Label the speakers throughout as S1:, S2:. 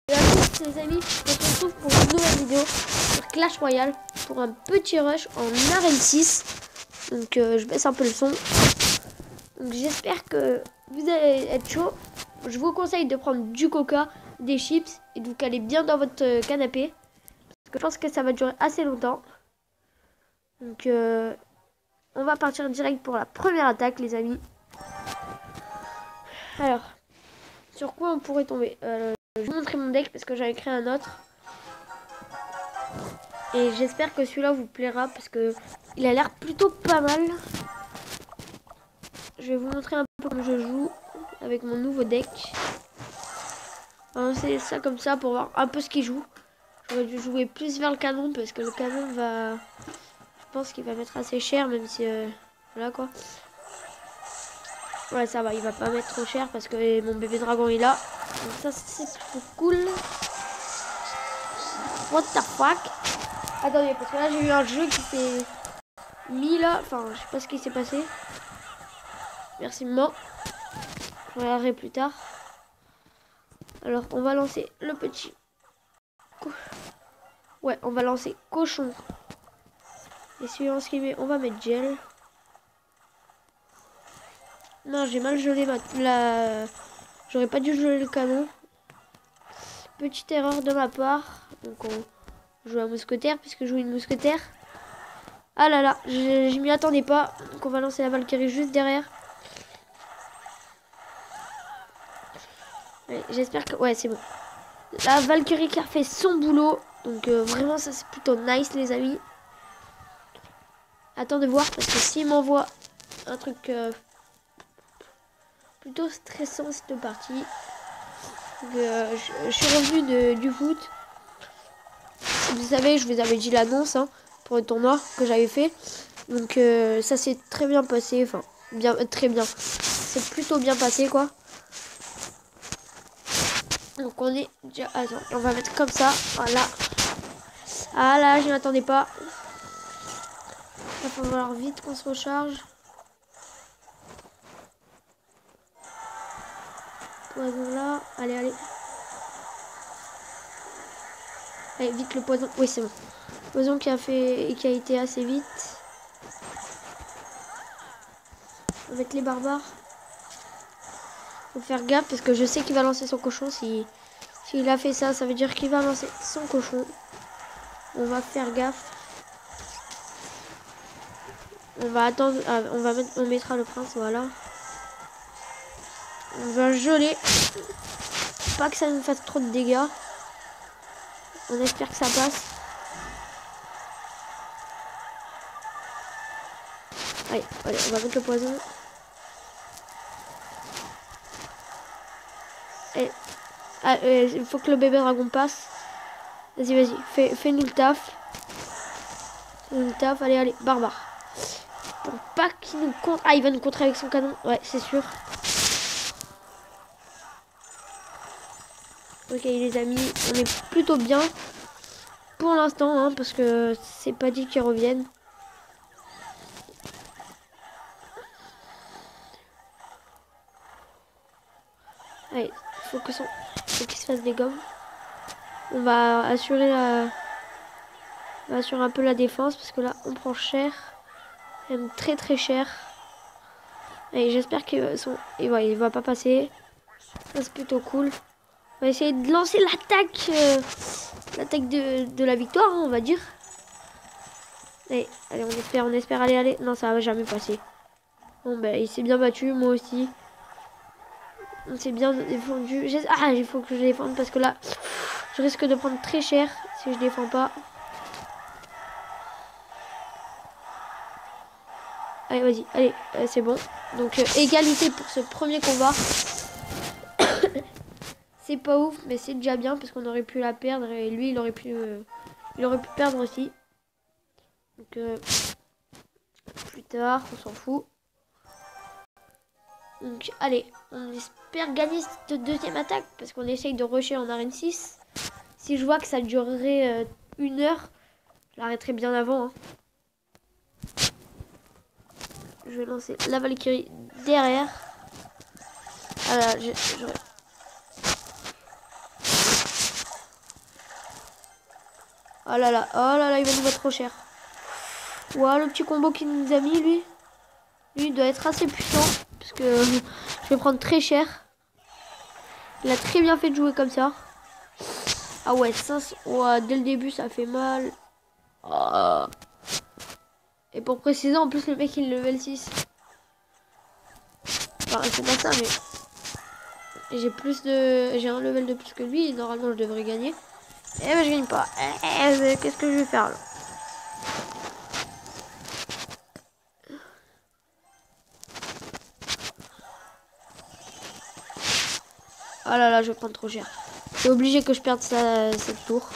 S1: Et à tous les amis, on se retrouve pour une nouvelle vidéo sur Clash Royale pour un petit rush en arène 6. Donc je baisse un peu le son. Donc j'espère que vous allez être chaud. Je vous conseille de prendre du coca, des chips et de vous caler bien dans votre canapé. Parce que je pense que ça va durer assez longtemps. Donc on va partir direct pour la première attaque les amis. Alors, sur quoi on pourrait tomber je vais vous montrer mon deck parce que j'avais créé un autre. Et j'espère que celui-là vous plaira parce que il a l'air plutôt pas mal. Je vais vous montrer un peu comment je joue avec mon nouveau deck. C'est ça comme ça pour voir un peu ce qu'il joue. J'aurais dû jouer plus vers le canon parce que le canon va... Je pense qu'il va mettre assez cher même si... Voilà quoi. Ouais ça va, il va pas mettre trop cher parce que mon bébé dragon est là. Donc ça c'est plutôt cool. What the fuck? Attendez, parce que là j'ai eu un jeu qui s'est mis là. Enfin, je sais pas ce qui s'est passé. Merci maman. Je regarderai plus tard. Alors, on va lancer le petit... Ouais, on va lancer cochon. Et suivant ce qu'il met, on va mettre gel. Non, j'ai mal gelé la... J'aurais pas dû geler le canon. Petite erreur de ma part. Donc on joue un mousquetaire puisque je joue une mousquetaire. Ah là là, je m'y attendais pas. Donc on va lancer la Valkyrie juste derrière. Ouais, j'espère que... Ouais, c'est bon. La Valkyrie qui a fait son boulot. Donc vraiment ça c'est plutôt nice les amis. Attends de voir parce que s'il m'envoie un truc plutôt stressant cette partie. Je suis revenu du foot. Vous savez, je vous avais dit l'annonce pour le tournoi que j'avais fait. Donc ça s'est très bien passé. Enfin, bien, très bien. C'est plutôt bien passé quoi. Donc on est déjà... Attends, on va mettre comme ça. Voilà. Ah là, je m'attendais pas. Il va falloir vite qu'on se recharge. Poison là. Allez, allez. Allez, vite le poison. Oui, c'est bon. Poison qui a été assez vite. On va mettre les barbares. Faut faire gaffe parce que je sais qu'il va lancer son cochon. S'il a fait ça, ça veut dire qu'il va lancer son cochon. On va faire gaffe. On va attendre. On mettra le prince, voilà. On va geler. Pas que ça nous fasse trop de dégâts. On espère que ça passe. Allez, allez, on va mettre le poison. Et, il faut que le bébé dragon passe. Vas-y, vas-y, fais-nous le taf. Fais-nous le taf, allez, allez, barbare. Pour pas qu'il nous contre. Ah, il va nous contrer avec son canon. Ouais, c'est sûr. Ok, les amis, on est plutôt bien. Pour l'instant, parce que c'est pas dit qu'ils reviennent. Allez, faut qu'il se fasse des gommes. On va assurer un peu la défense parce que là, on prend cher. Même très très cher. Allez, j'espère qu'il va pas passer. Ça, c'est plutôt cool. On va essayer de lancer l'attaque. L'attaque de la victoire, on va dire. Allez, allez, on espère. Allez, allez. Non, ça va jamais passer. Bon, ben, il s'est bien battu, moi aussi. On s'est bien défendu. Ah, il faut que je défende parce que là, je risque de prendre très cher si je défends pas. Allez, vas-y, allez, c'est bon. Donc, égalité pour ce premier combat. C'est pas ouf, mais c'est déjà bien parce qu'on aurait pu la perdre et lui, il aurait pu perdre aussi. Donc, plus tard, on s'en fout. Donc, allez, on espère gagner cette deuxième attaque parce qu'on essaye de rusher en arène 6. Si je vois que ça durerait 1 heure, je l'arrêterai bien avant. Je vais lancer la Valkyrie derrière. Voilà, Oh là là, il va nous mettre trop cher. Ouah, le petit combo qu'il nous a mis, lui. Lui, il doit être assez puissant. Parce que je vais prendre très cher. Il a très bien fait de jouer comme ça. Ah ouais, ça, ouah, dès le début, ça fait mal. Oh. Et pour préciser, en plus, le mec, il est level 6. Enfin, c'est pas ça, mais j'ai un level de plus que lui. Et normalement, je devrais gagner. Eh ben, je gagne pas. Qu'est-ce que je vais faire, là? Oh là là, je vais prendre trop cher. C'est obligé que je perde cette tour.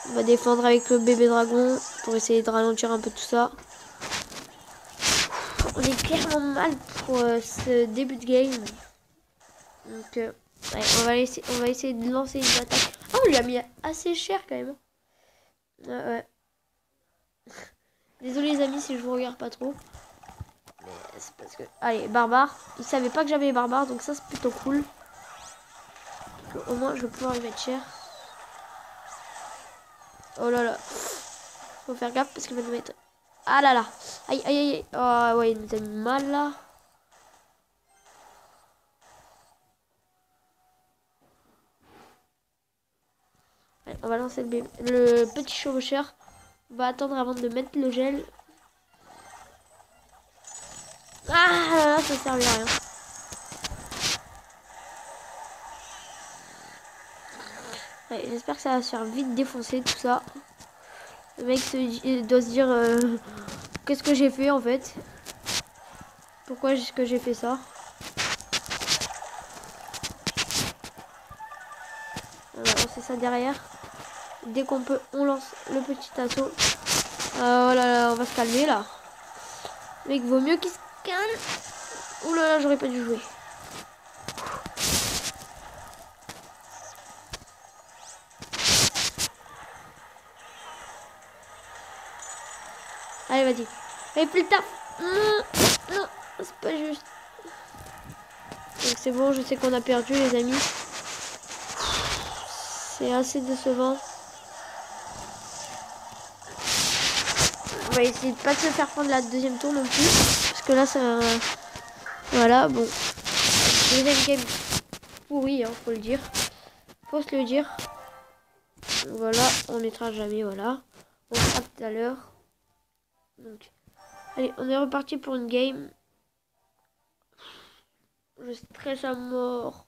S1: On va défendre avec le bébé dragon pour essayer de ralentir un peu tout ça. On est clairement mal pour ce début de game. Donc, ouais, on va essayer de lancer une attaque. Ah, on lui a mis assez cher quand même. Ouais. Désolé les amis si je vous regarde pas trop. Mais c'est parce que... Allez, barbare. Il savait pas que j'avais barbare, donc ça c'est plutôt cool. Au moins je vais pouvoir lui mettre cher. Oh là là. Faut faire gaffe parce qu'il va nous mettre... Ah là là. Aïe aïe aïe. Oh ouais, il nous a mis mal là. Allez, on va lancer le petit chevaucheur. On va attendre avant de mettre le gel. Ah là là, ça sert à rien. Ouais, j'espère que ça va se faire vite défoncer tout ça. Le mec doit se dire qu'est-ce que j'ai fait en fait. Pourquoi est-ce que j'ai fait ça? On va lancer ça derrière. Dès qu'on peut, on lance le petit assaut. Oh là là, on va se calmer là. Le mec, vaut mieux qu'il se calme. Oh là là, j'aurais pas dû jouer. Allez, vas-y. Allez, plus tard. Non, non, c'est pas juste. Donc c'est bon, je sais qu'on a perdu les amis. C'est assez décevant. On va essayer de pas se faire prendre la deuxième tour non plus. Parce que là, ça... Voilà, bon. Deuxième game pourri, hein, faut le dire. Faut se le dire. Voilà, on mettra jamais, voilà. On fera tout à l'heure. Donc, allez, on est reparti pour une game. Je stresse à mort.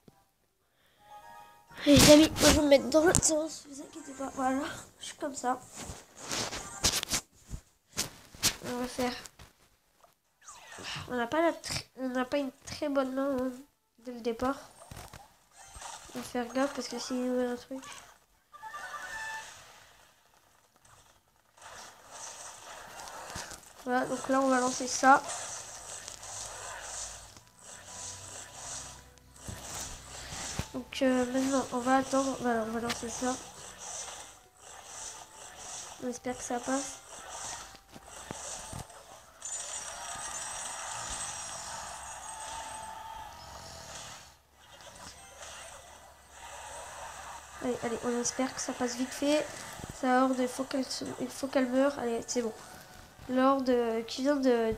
S1: Les amis, moi je vais me mettre dans l'autre sens, vous inquiétez pas. Voilà, je suis comme ça. On va faire. On n'a pas une très bonne main hein, dès le départ. On va faire gaffe parce que s'il nous met un truc. Voilà, donc là on va lancer ça. Donc maintenant on va attendre. Voilà, on va lancer ça. On espère que ça passe. Allez, on espère que ça passe vite fait. Sa horde, il faut qu'elle meure. Allez, c'est bon. L'horde qui vient de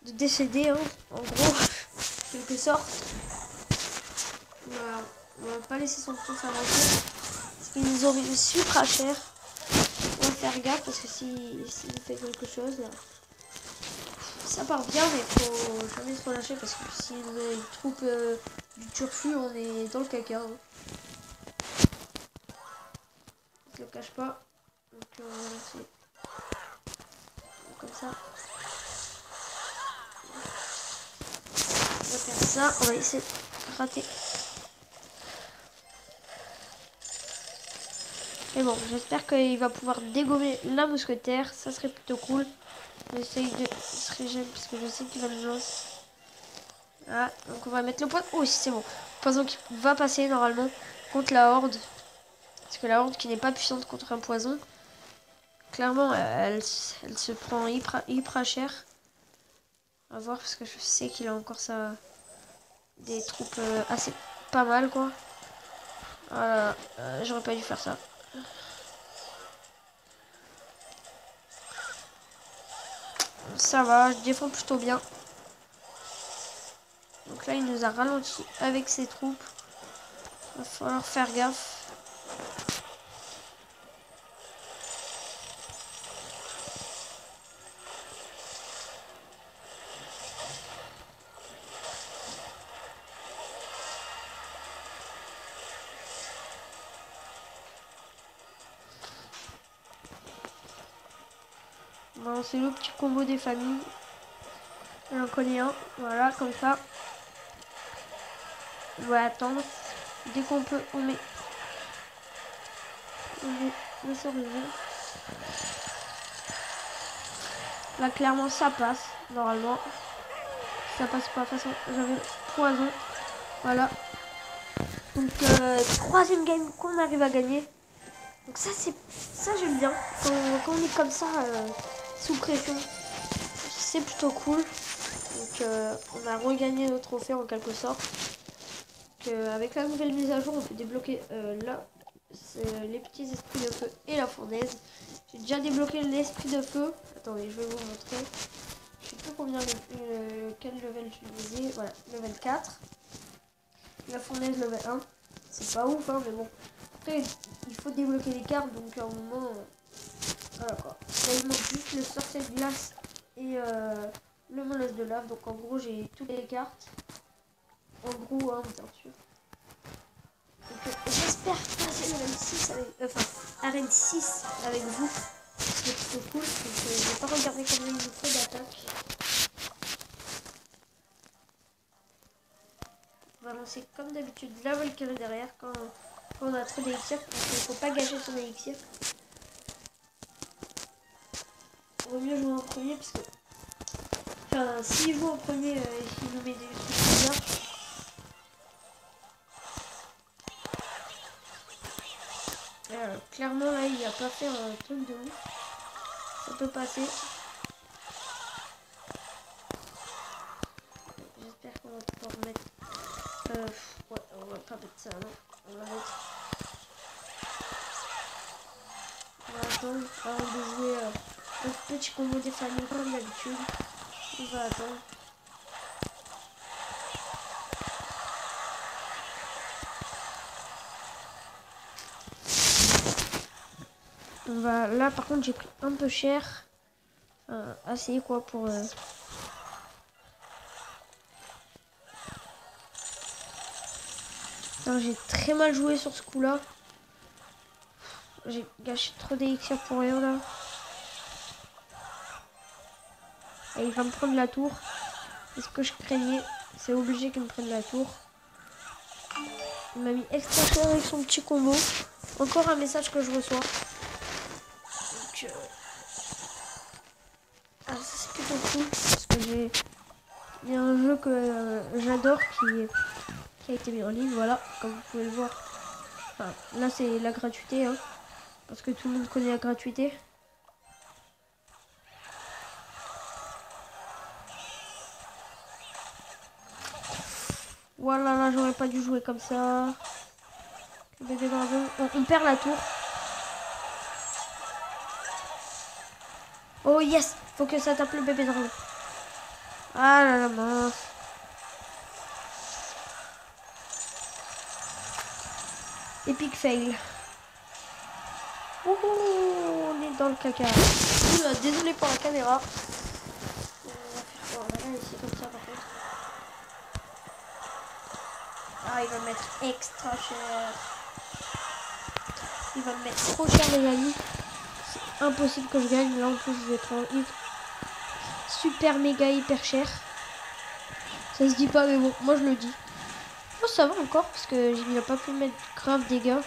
S1: décéder, hein, en gros, en quelque sorte. Voilà. On va pas laisser son temps s'avancer. Parce qu'ils nous ont mis super cher. On va faire gaffe parce que s'il fait quelque chose, là, ça part bien, mais faut jamais se relâcher parce que si on a une troupe du turfu, on est dans le caca. Hein. Je le cache pas. Donc on va lancer comme ça. On va faire ça. On va essayer de rater. Mais bon, j'espère qu'il va pouvoir dégommer la mousquetaire. Ça serait plutôt cool. J'essaye de se régénérer parce que je sais qu'il va me lancer. Ah, donc on va mettre le poison. Oh, c'est bon. Le poison qui va passer normalement contre la horde. Parce que la horde qui n'est pas puissante contre un poison. Clairement, elle se prend hyper cher. On va voir parce que je sais qu'il a encore des troupes assez pas mal quoi. Voilà, j'aurais pas dû faire ça. Ça va, je défends plutôt bien. Donc là, il nous a ralenti avec ses troupes. Il va falloir faire gaffe. Bon, c'est le petit combo des familles. J'en connais un. Voilà, comme ça. On va attendre. Dès qu'on peut, on met le cerveau. Là, clairement, ça passe. Normalement. Ça passe pas. De toute façon, j'avais poison. Voilà. Donc, troisième game qu'on arrive à gagner. Donc ça, j'aime bien. Quand on est comme ça, sous pression, c'est plutôt cool. Donc, on a regagné nos trophées en quelque sorte. Donc, avec la nouvelle mise à jour, on peut débloquer là, les petits esprits de feu et la fournaise. J'ai déjà débloqué l'esprit de feu. Attendez, je vais vous montrer. Je sais plus combien, quel level j'utilisais. Voilà, level 4. La fournaise, level 1. C'est pas ouf, hein, mais bon. Après, il faut débloquer les cartes, donc à un moment, voilà quoi. Là, il manque juste le sorcier de glace et le molosse de lave. Donc en gros, j'ai toutes les cartes. En gros, hein, bien sûr. Donc j'espère passer level 6 avec, arène 6 avec vous. C'est plutôt cool. Donc je vais pas regarder combien il nous faut d'attaque. On va lancer comme d'habitude la Valkyrie derrière quand on a trop d'élixir. Parce qu'il ne faut pas gâcher son élixir. Il vaut mieux jouer en premier parce que, enfin, s'il joue en premier, il nous met des trucs bizarres. Clairement, là, il a pas fait un truc de ouf. Ça peut passer. J'espère qu'on va pouvoir mettre. Ouais, on va pas mettre ça, non. On va mettre. On va attendre avant de jouer notre petit combo des familles comme d'habitude. On va attendre. On va... Là, par contre, j'ai pris un peu cher. Enfin, assez quoi pour... J'ai très mal joué sur ce coup-là. J'ai gâché trop d'élixir pour rien là. Et il va me prendre la tour. C'est ce que je craignais. C'est obligé qu'il me prenne la tour. Il m'a mis extra cher avec son petit combo. Encore un message que je reçois. Donc, ah, ça c'est plutôt cool. Parce que il y a un jeu que j'adore qui a été mis en ligne. Voilà, comme vous pouvez le voir. Enfin, là c'est la gratuité. Hein, parce que tout le monde connaît la gratuité. Voilà, là j'aurais pas dû jouer comme ça. On perd la tour. Oh yes, faut que ça tape le bébé dragon. Ah là là mince. Epic fail. Ouhou, on est dans le caca. Oula, désolé pour la caméra. On va faire ici comme ça par contre. Ah, il va me mettre extra cher. Il va me mettre trop cher les amis. C'est impossible que je gagne. Là en plus je vais prendre super méga hyper cher. Ça se dit pas mais bon, moi je le dis. Oh ça va encore parce que il n'a pas pu mettre grave dégâts.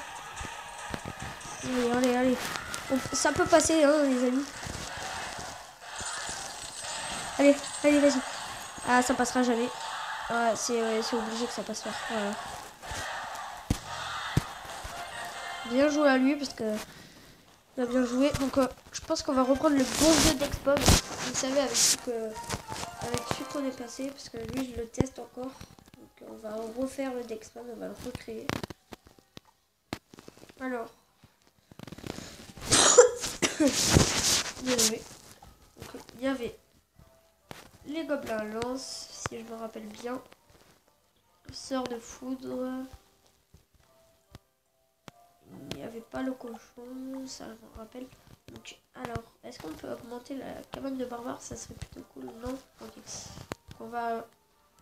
S1: Allez, allez. Ça peut passer hein les amis. Allez, allez vas-y. Ah ça passera jamais. Ah, c'est obligé que ça passe là. Voilà. Bien joué à lui parce que il a bien joué. Donc je pense qu'on va reprendre le bon jeu d'Expom. Vous savez avec celui qu'on est passé parce que lui je le teste encore. Donc on va refaire le Dexpom, on va le recréer. Alors. Désolé. Donc, il y avait les gobelins à lance, si je me rappelle bien. Sort de foudre. Il n'y avait pas le cochon, ça je me rappelle. Donc, alors, est-ce qu'on peut augmenter la cabane de barbare? Ça serait plutôt cool, non? Ok. On va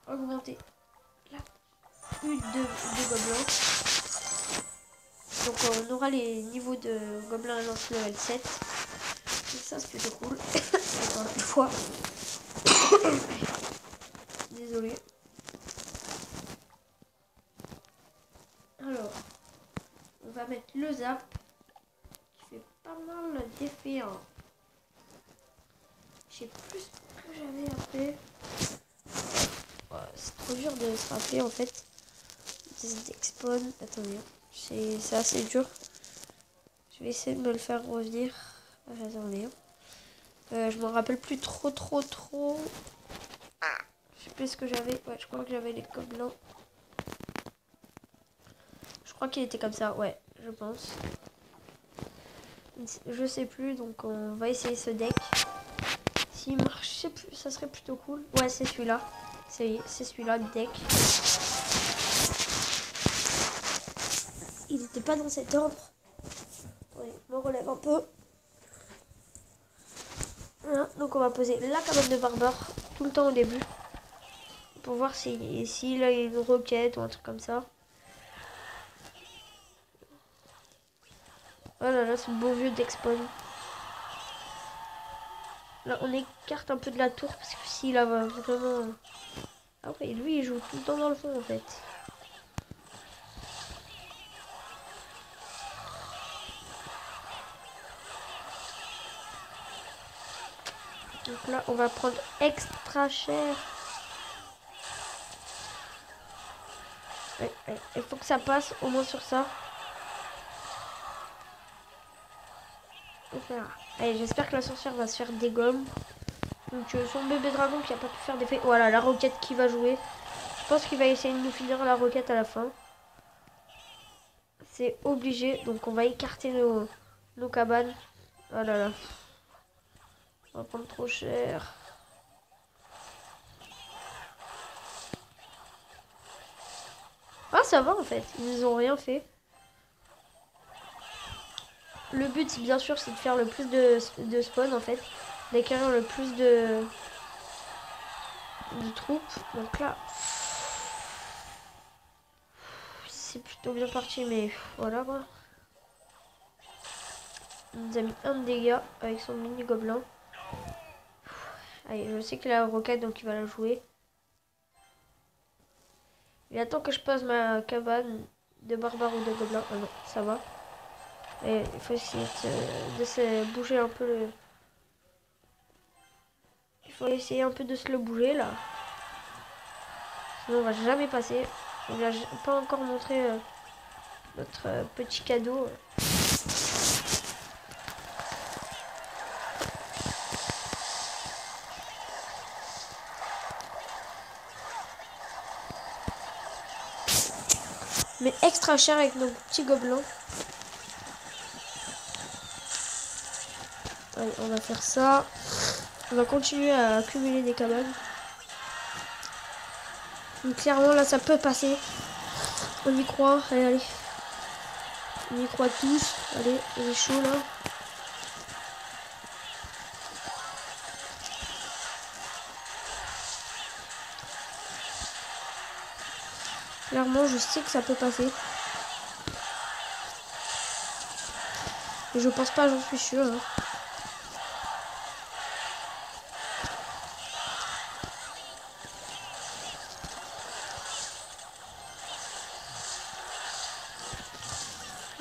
S1: augmenter la hutte de gobelins. Donc, on aura les niveaux de gobelins à lance level 7. Donc, ça, c'est plutôt cool. Encore une fois. Désolé. Alors, on va mettre le zap qui fait pas mal d'effets. Hein. Je sais plus ce que j'avais appelé. C'est trop dur de se rappeler en fait. Dexpon. Attendez, c'est assez dur. Je vais essayer de me le faire revenir. Attendez. Je me rappelle plus trop. Je sais plus ce que j'avais. Ouais, je crois que j'avais les gobelins. Je crois qu'il était comme ça. Ouais, je pense. Je sais plus, donc on va essayer ce deck. S'il marche, je sais plus, ça serait plutôt cool. Ouais, c'est celui-là. C'est celui-là, le deck. Il n'était pas dans cet ordre. Ouais, je me relève un peu. Voilà, donc on va poser la cabane de barbare tout le temps au début. Pour voir s'il a une roquette ou un truc comme ça. Oh là là, ce beau vieux d'Expon. Là, on écarte un peu de la tour parce que s'il a vraiment... Ah ouais, lui, il joue tout le temps dans le fond en fait. Donc là, on va prendre extra cher. Ouais, il faut que ça passe au moins sur ça. Allez, j'espère que la sorcière va se faire dégommer. Donc son bébé dragon qui a pas pu faire d'effet. Voilà, la roquette qui va jouer. Je pense qu'il va essayer de nous finir la roquette à la fin. C'est obligé. Donc on va écarter nos cabanes. Oh là là. On va prendre trop cher. Ah ça va en fait. Ils nous ont rien fait. Le but bien sûr c'est de faire le plus de spawn en fait. D'acquérir le plus de troupes. Donc là. C'est plutôt bien parti mais voilà quoi. Il nous a mis un de dégâts avec son mini gobelin. Allez, je sais qu'il a la roquette donc il va la jouer. Il attend que je pose ma cabane de barbare ou de gobelin. Ah non, ça va. Et il faut essayer de se bouger un peu le... Il faut essayer un peu de se le bouger là. Sinon on va jamais passer. Il n'a pas encore montré notre petit cadeau. Mais extra cher avec nos petits gobelins. Allez, on va faire ça. On va continuer à accumuler des cabanes. Donc clairement là ça peut passer. On y croit. Allez, allez. On y croit tous. Allez, il est chaud là. Clairement, je sais que ça peut passer. Mais je pense pas, j'en suis sûre. Hein.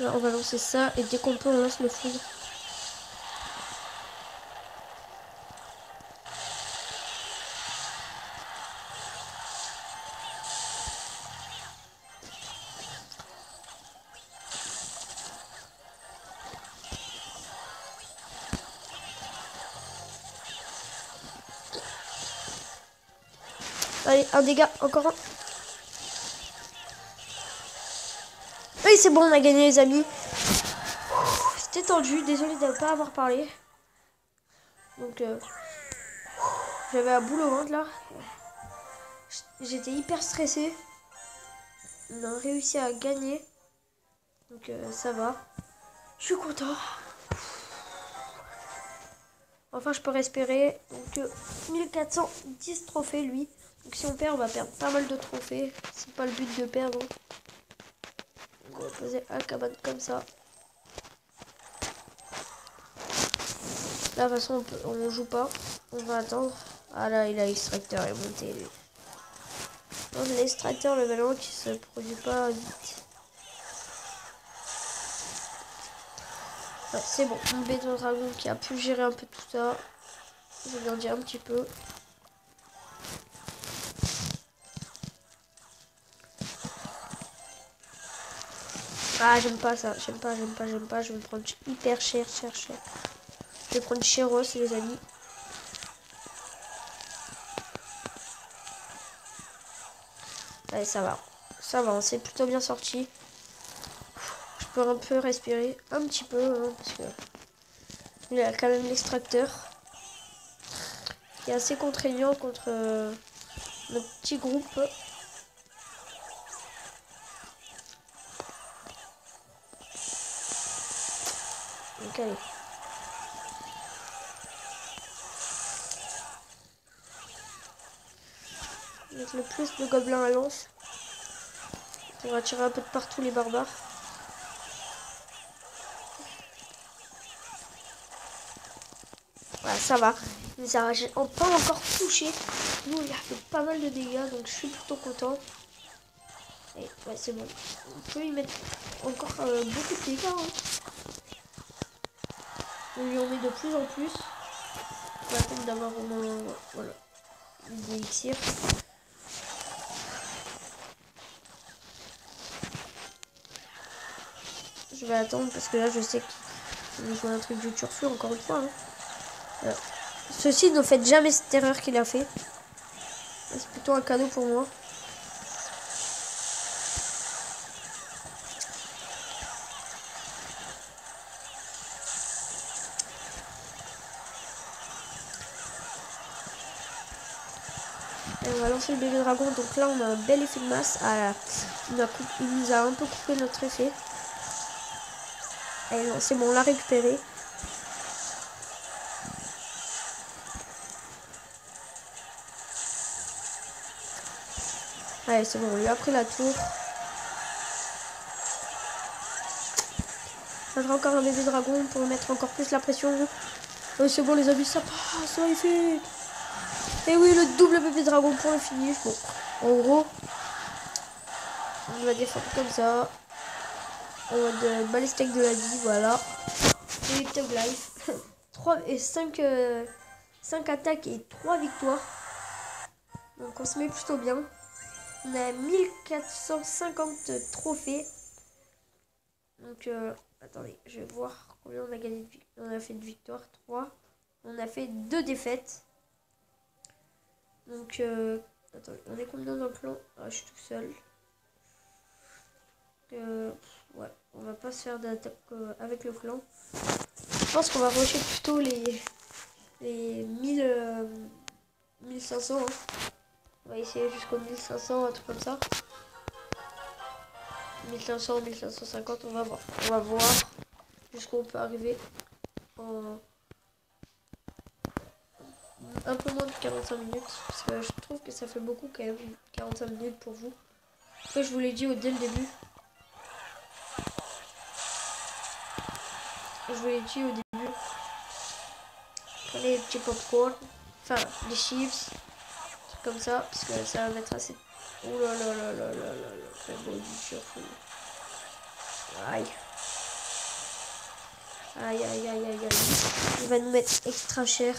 S1: Là, on va lancer ça et dès qu'on peut, on lance le foudre. Allez, un dégât, encore un. Oui, c'est bon, on a gagné les amis. C'était tendu, désolé de ne pas avoir parlé. Donc, j'avais un boule au ventre là. J'étais hyper stressée. On a réussi à gagner. Donc, ça va. Je suis content. Enfin, je peux respirer. Donc, 1410 trophées, lui. Donc, si on perd, on va perdre pas mal de trophées. C'est pas le but de perdre. Donc, on va poser un cabane comme ça. Là, de toute façon, on joue pas. On va attendre. Ah là, il a l'extracteur est monté, lui. L'extracteur, le ballon qui se produit pas vite. Ouais, c'est bon. Mon béton dragon qui a pu gérer un peu tout ça. Je vais grandir un petit peu. Ah, j'aime pas ça. J'aime pas. Je vais me prendre hyper cher. Je vais prendre Chéros, les amis. Allez, ça va. Ça va, on s'est plutôt bien sorti. Je peux un peu respirer. Un petit peu, hein, parce que il a quand même l'extracteur. Qui est assez contraignant contre notre petit groupe. Donc, allez. Mettre le plus de gobelins à lance. On va tirer un peu de partout les barbares. Voilà, ça va. Mais ça va, j'ai pas encore touché. Nous, il a fait pas mal de dégâts, donc je suis plutôt content. Et ouais, c'est bon. On peut y mettre encore beaucoup de dégâts. Hein. On lui en met de plus en plus. On va attendre d'avoir au moins voilà, des élixirs. Je vais attendre parce que là, je sais qu'il joue un truc de turfu encore une fois. Hein. Ceci, ne faites jamais cette erreur qu'il a fait. C'est plutôt un cadeau pour moi. Et on va lancer le bébé dragon. Donc là, on a un bel effet de masse. Ah, il nous a un peu coupé notre effet. Allez, c'est bon, on l'a récupéré. Allez, c'est bon, on lui a pris la tour. On va encore un bébé dragon pour mettre encore plus la pression. Oh, c'est bon, les amis, ça passe, magnifique. Et oui, le double bébé dragon pour le finish. Bon, en gros, on va défendre comme ça. En mode balistique de la vie, voilà. Et Tug Life. 3 et 5 attaques et 3 victoires. Donc on se met plutôt bien. On a 1450 trophées. Donc attendez, je vais voir combien on a gagné. On a fait de victoires, 3. On a fait 2 défaites. Donc attendez, on est combien dans le clan? Ah, je suis tout seul. Ouais, on va pas se faire d'attaque avec le clan. Je pense qu'on va rusher plutôt les 1500. Hein. On va essayer jusqu'au 1500, un truc comme ça. 1500, 1550, on va voir. On va voir jusqu'où on peut arriver en un peu moins de 45 minutes. Parce que je trouve que ça fait beaucoup quand même, 45 minutes pour vous. Après, je vous l'ai dit dès le début. Je vous l'ai dit au début. Prenez les petits popcorn. Enfin, les chips. Comme ça, parce que ça va mettre assez... Oh là là là là là là là. C'est beau du surfou. Aïe. Aïe aïe aïe aïe aïe. Il va nous mettre extra cher.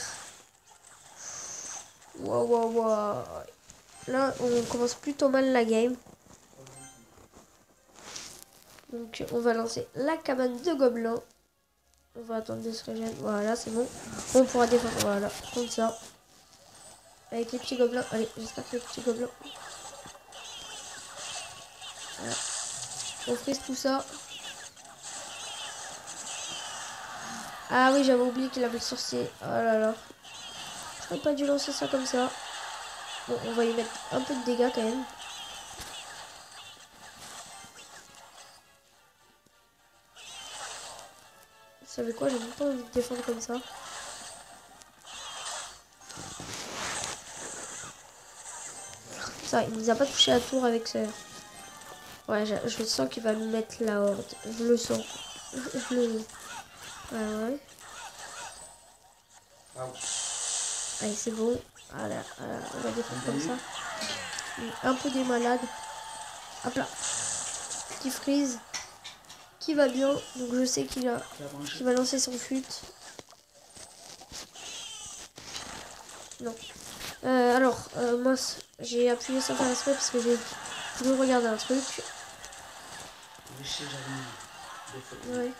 S1: Waouh waouh waouh. Là, on commence plutôt mal la game. Donc, on va lancer la cabane de gobelins. On va attendre de se régénérer. Voilà, c'est bon. On pourra défendre. Voilà, comme ça. Avec les petits gobelins. Allez, j'espère que les petits gobelins. Voilà. On frise tout ça. Ah oui, j'avais oublié qu'il avait le sorcier. Oh là là. J'aurais pas dû lancer ça comme ça. Bon, on va y mettre un peu de dégâts quand même. Vous savez quoi, j'ai même pas envie de défendre comme ça. Ça, il nous a pas touché à la tour avec ça. Ouais, je sens qu'il va nous mettre la horde. Je le sens. Je le... Ouais, ouais. Allez, c'est bon. Voilà, voilà, on va défendre comme ça. Un peu des malades. Hop là. Petit freeze. Qui va bien. Donc je sais qu'il va lancer son fut. Non. Alors, moi, j'ai appuyé sur un aspect parce que j'ai voulu regarder un truc. Ouais.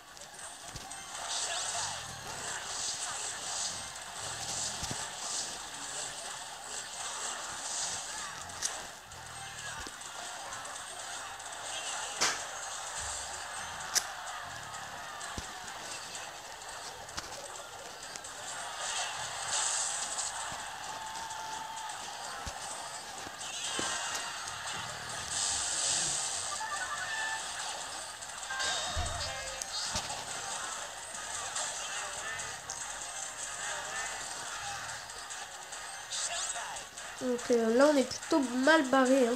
S1: Donc là, on est plutôt mal barré. Hein.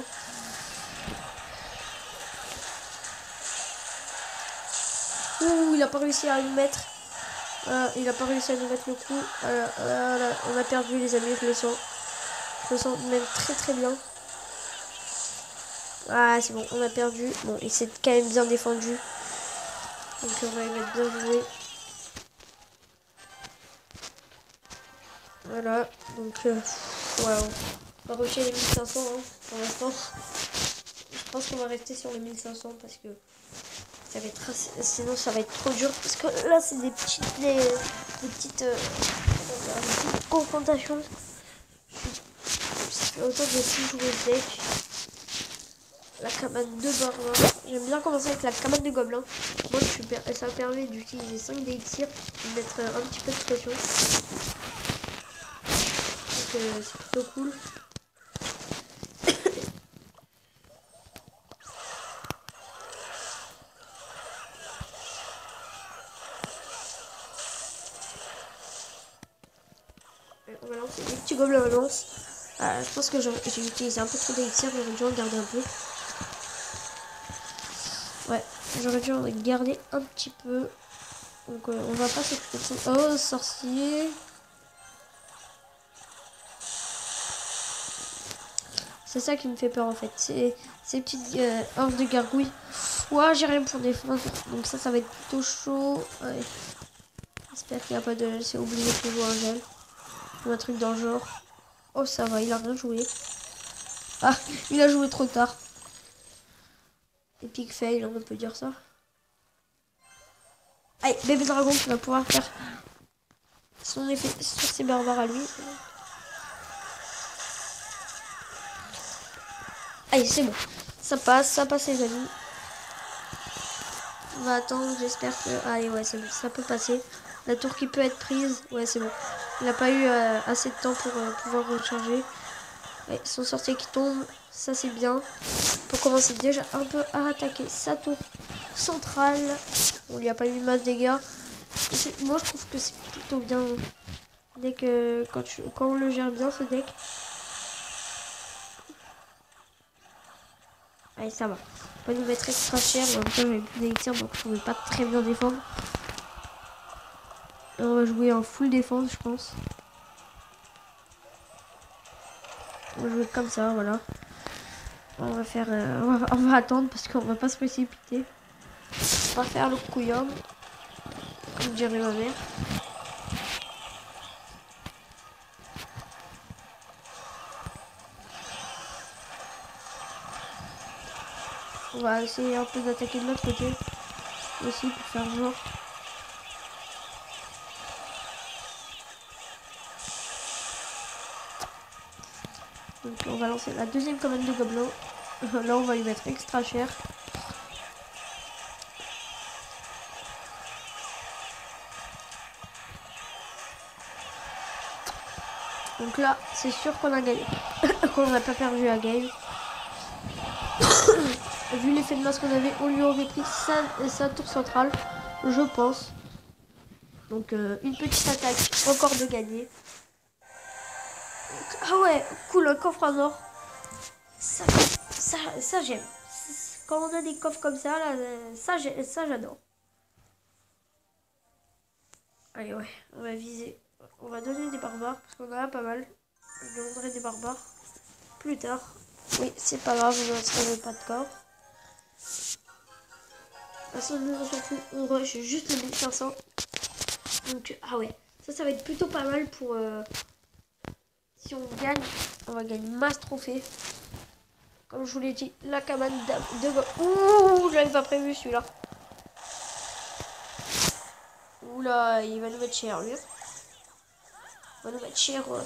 S1: Ouh, il a pas réussi à nous mettre. Il a pas réussi à nous mettre le coup. On a perdu les amis, je le sens. Je le sens même très très bien. Ah, c'est bon, on a perdu. Bon, il s'est quand même bien défendu. Donc on va y mettre bien joué. Voilà, donc waouh. On va rusher les 1500 hein, pour l'instant. Je pense qu'on va rester sur les 1500 parce que ça va être assez... sinon ça va être trop dur parce que là c'est des petites confrontations. Ça fait longtemps que j'ai plus joué ce deck. La cabane de barbares. J'aime bien commencer avec la cabane de gobelins. Moi ça me permet d'utiliser 5 d'élixir, de mettre un petit peu de pression. Donc c'est plutôt cool. On va lancer des petits gobelins à lance. Je pense que j'ai utilisé un peu trop d'élixir, j'aurais dû en garder un peu. Ouais, j'aurais dû en garder un petit peu. Donc on va pas s'occuper de ça. Oh, sorcier. C'est ça qui me fait peur en fait. Ces petites hordes de gargouilles. Ouah, j'ai rien pour défendre. Donc ça va être plutôt chaud. Ouais. J'espère qu'il n'y a pas de... C'est obligé de jouer un gel. Ou un truc dans le genre. Oh, ça va, il a rien joué. Ah, il a joué trop tard. Epic fail, on peut dire ça. Allez, bébé dragon qui va pouvoir faire son effet sur ses barbares à lui. Allez, c'est bon. Ça passe les amis. On va attendre, j'espère que... Allez, ouais, c'est bon, ça peut passer. La tour qui peut être prise, ouais, c'est bon. Il n'a pas eu assez de temps pour pouvoir recharger. Ouais, son sorcier qui tombe, ça c'est bien. Pour commencer déjà un peu à attaquer sa tour centrale. On lui a pas eu masse de dégâts. Moi je trouve que c'est plutôt bien. Dès que quand on le gère bien ce deck. Allez, ça va. On va nous mettre extra cher. En même temps, j'avais plus d'élixir donc je pouvais pas très bien défendre. Et on va jouer en full défense, je pense. On va jouer comme ça, voilà. On va faire, on va attendre parce qu'on va pas se précipiter. On va faire le couillon, comme dirait ma mère. On va essayer un peu d'attaquer de l'autre côté aussi pour faire genre. Donc on va lancer la deuxième commande de gobelins. Là on va lui mettre extra cher. Donc là, c'est sûr qu'on a gagné. Qu'on n'a pas perdu la game. Vu l'effet de masse qu'on avait, on lui aurait pris sa tour centrale, je pense. Donc une petite attaque, encore de gagner. Ah ouais, cool, un coffre en or. Ça j'aime. Quand on a des coffres comme ça, là, ça j'adore. Allez ouais, on va viser. On va donner des barbares, parce qu'on en a pas mal. Je demanderai des barbares plus tard. Oui, c'est pas grave, on ne pas de corps. On s'en fout, on rush juste le 1500. Donc, ah ouais, ça va être plutôt pas mal pour... si on gagne, on va gagner masse trophée. Comme je vous l'ai dit, la cabane de... Ouh, je l'avais pas prévu celui-là. Oula, il va nous mettre cher, lui. Il va nous mettre cher. Ouais,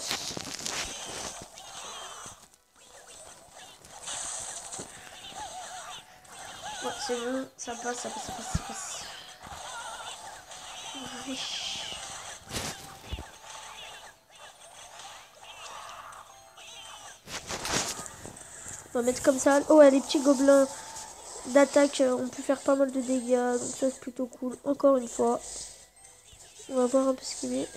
S1: c'est bon, ça passe. Oui. On va mettre comme ça. Oh, ouais, les petits gobelins d'attaque, on peut faire pas mal de dégâts. Donc ça, c'est plutôt cool. Encore une fois. On va voir un peu ce qu'il met.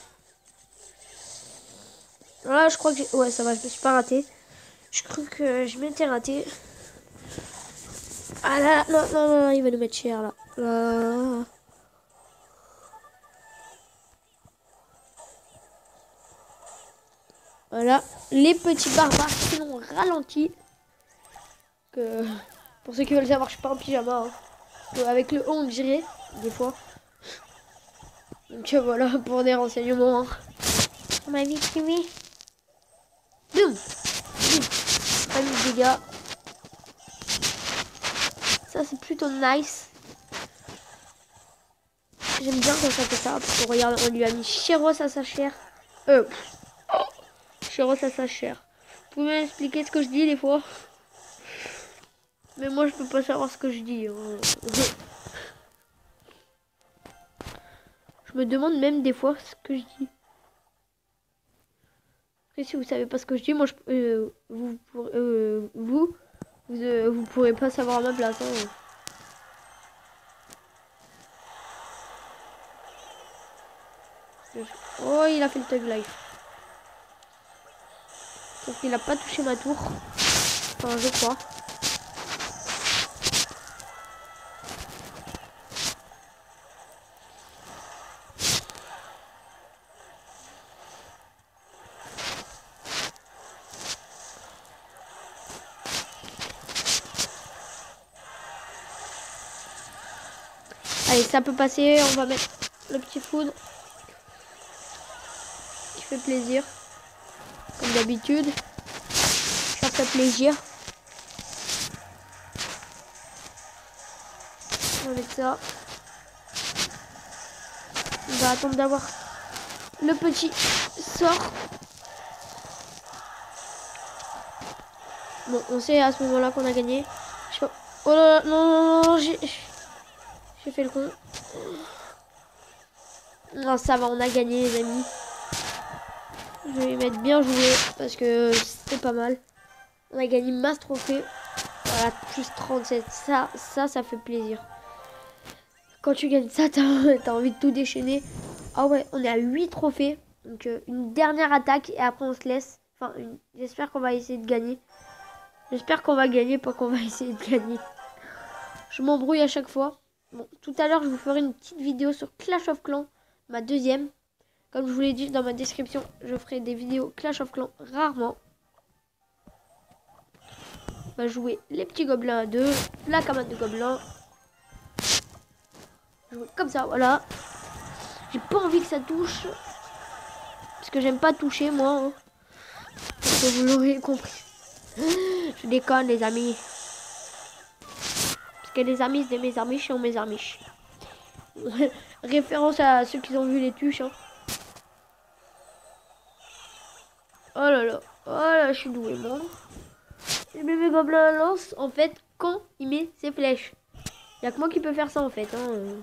S1: Là, je crois que j'ai... Ouais, ça va, je me suis pas raté. Je crois que je m'étais raté. Ah là, non, il va nous mettre cher, là. Là. Voilà, les petits barbares qui l'ont ralenti. Que... Pour ceux qui veulent savoir, je suis pas en pyjama. Hein. Avec le on dirait, des fois. Donc voilà, pour des renseignements. Hein. On m'a victimé. Boum. Pas mis de dégâts. Ça, c'est plutôt nice. J'aime bien quand ça fait ça. Parce que regarde, on lui a mis Chéros à sa chair. Chéros à sa chair. Vous pouvez m'expliquer ce que je dis des fois? Mais moi, je peux pas savoir ce que je dis. Hein. Je me demande même des fois ce que je dis. Après, si vous savez pas ce que je dis, moi, vous pourrez pas savoir à ma place. Hein. Oh, il a fait le tag life. Donc, il a pas touché ma tour. Enfin, je crois. Allez, ça peut passer. On va mettre le petit food. Qui fait plaisir. Comme d'habitude. Ça fait plaisir. On va mettre ça. On va attendre d'avoir le petit sort. Bon, on sait à ce moment-là qu'on a gagné. Je sais pas. Oh là là, non, j'ai fait le con. Non, ça va, on a gagné, les amis. Je vais mettre bien joué parce que c'était pas mal. On a gagné masse trophée. Voilà, plus 37. Ça fait plaisir. Quand tu gagnes ça, t'as envie de tout déchaîner. Ah ouais, on est à 8 trophées. Donc une dernière attaque et après on se laisse. Enfin, j'espère qu'on va essayer de gagner. J'espère qu'on va gagner, pas qu'on va essayer de gagner. Je m'embrouille à chaque fois. Bon, tout à l'heure, je vous ferai une petite vidéo sur Clash of Clans, ma deuxième. Comme je vous l'ai dit dans ma description, je ferai des vidéos Clash of Clans rarement. On va jouer les petits gobelins à deux, la cabane de gobelins. Jouer comme ça, voilà. J'ai pas envie que ça touche. Parce que j'aime pas toucher, moi. Hein. Parce que vous l'aurez compris. Je déconne, les amis. Parce que les amis, c'est mes amis, sont mes amis. Référence à ceux qui ont vu les tuches. Hein. Oh là, je suis doué, moi. Le bébé gobelin lance, en fait, quand il met ses flèches. Il n'y a que moi qui peux faire ça, en fait. Hein.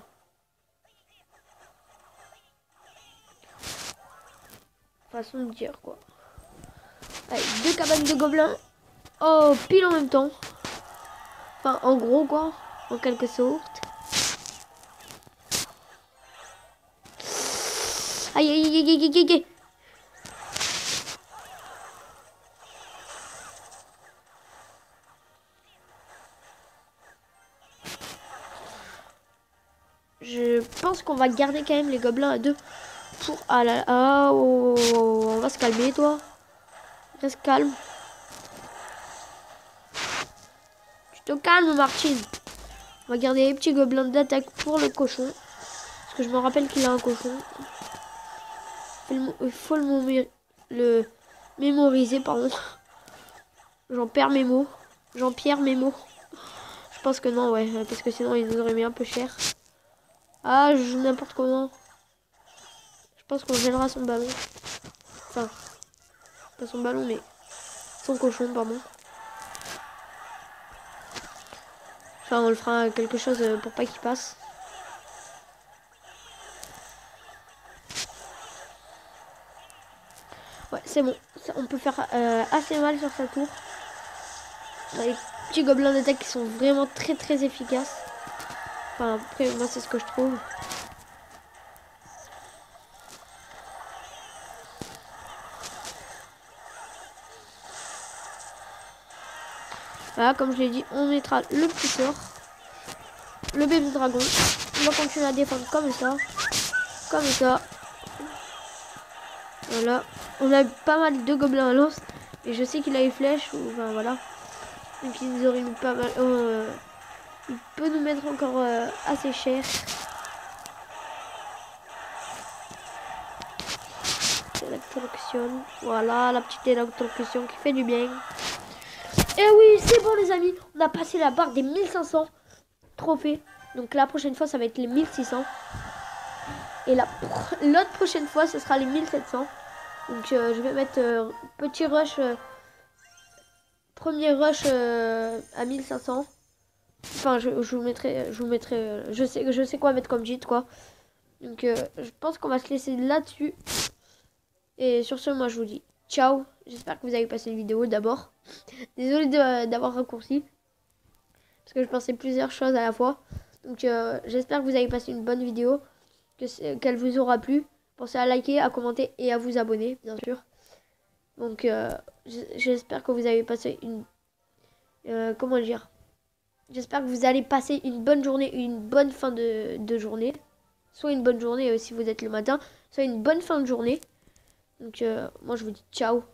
S1: Façon de dire, quoi. Allez, 2 cabanes de gobelins. Oh, pile en même temps. Enfin, en gros, quoi. En quelque sorte. Aïe, aïe, aïe, aïe, aïe, aïe. Je pense qu'on va garder quand même les gobelins à 2 pour... Ah là, ah, oh, on va se calmer, toi. Reste calme. Tu te calmes, Martine. On va garder les petits gobelins d'attaque pour le cochon. Parce que je me rappelle qu'il a un cochon. Il faut le mémoriser, pardon. J'en perds mes mots. Jean-Pierre mes mots. Je pense que non, ouais. Parce que sinon, il nous aurait mis un peu cher. Ah, je joue n'importe comment. Je pense qu'on gèlera son ballon. Enfin, pas son ballon, mais son cochon, pardon. Enfin, on le fera quelque chose pour pas qu'il passe. Ouais, c'est bon. Ça, on peut faire assez mal sur sa tour. On a les petits gobelins d'attaque qui sont vraiment très très efficaces. Enfin, après, moi, c'est ce que je trouve. Voilà, comme je l'ai dit, on mettra le petit sort. Le bébé dragon. On va continuer à défendre comme ça. Comme ça. Voilà. On a pas mal de gobelins à lance. Et je sais qu'il a les flèches. Ou, enfin, voilà. Donc, il nous aurait mis pas mal. Il peut nous mettre encore assez cher. Électrocution. Voilà, la petite électrocution qui fait du bien. Et oui, c'est bon les amis. On a passé la barre des 1500 trophées. Donc la prochaine fois, ça va être les 1600. Et l'autre prochaine fois, ce sera les 1700. Donc je vais mettre petit rush. Premier rush à 1500. Enfin, je vous mettrai. Je sais quoi mettre comme cheat, quoi. Donc je pense qu'on va se laisser là-dessus. Et sur ce, moi je vous dis ciao. J'espère que vous avez passé une vidéo d'abord. Désolé d'avoir raccourci. Parce que je pensais plusieurs choses à la fois. Donc j'espère que vous avez passé une bonne vidéo. Qu'elle vous aura plu. Pensez à liker, à commenter et à vous abonner, bien sûr. Donc j'espère que vous avez passé une... comment dire? J'espère que vous allez passer une bonne journée, une bonne fin de journée. Soit une bonne journée si vous êtes le matin, soit une bonne fin de journée. Donc moi je vous dis ciao.